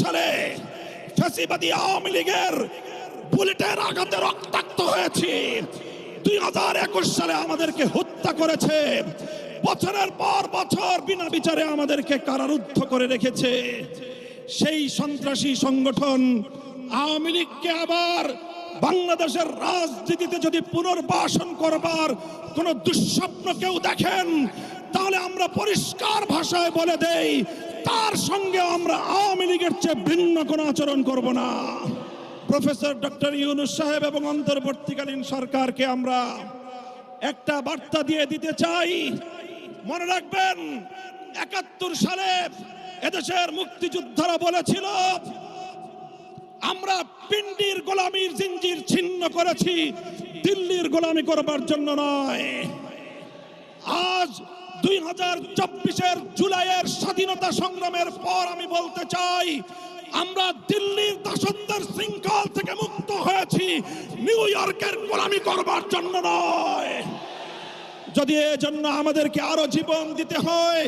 সালে ফ্যাসিবাদী আওয়ামী লীগের বুলেটের আঘাতে রক্তাক্ত হয়েছি। 2021 সালে আমাদেরকে হত্যা করেছে, বছরের পর বছর বিনা বিচারে আমাদেরকে কারারুদ্ধ করে রেখেছে। সেই সন্ত্রাসী সংগঠন আওয়ামী লীগকে আবার বাংলাদেশের রাজনীতিতে যদি পুনর্বাসন করবার কোন দুঃস্বপ্ন কেউ দেখেন, তাহলে আমরা পরিষ্কার ভাষায় বলে দেই, তার সঙ্গে আমরা আওয়ামী লীগের চেয়ে ভিন্ন কোনো আচরণ করব না। প্রফেসর ডক্টর ইউনূস সাহেব এবং অন্তর্বর্তীকালীন সরকারকে আমরা একটা বার্তা দিয়ে দিতে চাই। মনে রাখবেন, 71 সালে এদেশের মুক্তিযোদ্ধারা বলেছিল, আমরা পিন্ডির গোলামীর জিঞ্জির ছিন্ন করেছি, দিল্লির গোলামি করবার জন্য নয়। আজ 2024-এর জুলাইয়ের স্বাধীনতা সংগ্রামের পর আমি বলতে চাই, আমরা দিল্লির দাসত্বের শৃঙ্খল থেকে মুক্ত হয়েছি, নিউ ইয়র্কের গোলামি করবার জন্য নয়। যদি এজন্য আমাদেরকে আরো জীবন দিতে হয়,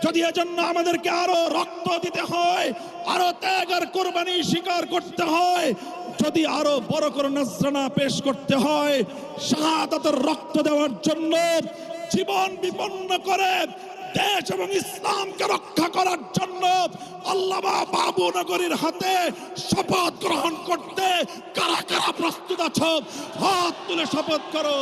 যদি এজন্য আমাদেরকে আরো রক্ত দিতে হয়, আরো ত্যাগ আর কোরবানি স্বীকার করতে হয়, যদি আরো বড় করে নজরানা পেশ করতে হয়, শাহাদাতের রক্ত দেওয়ার জন্য জীবন বিপন্ন করে দেশ এবং ইসলামকে রক্ষা করার জন্য আল্লামা বাবুনগরীর হাতে শপথ গ্রহণ করতে কারা কারা প্রস্তুত আছো? হাত তুলে শপথ করো।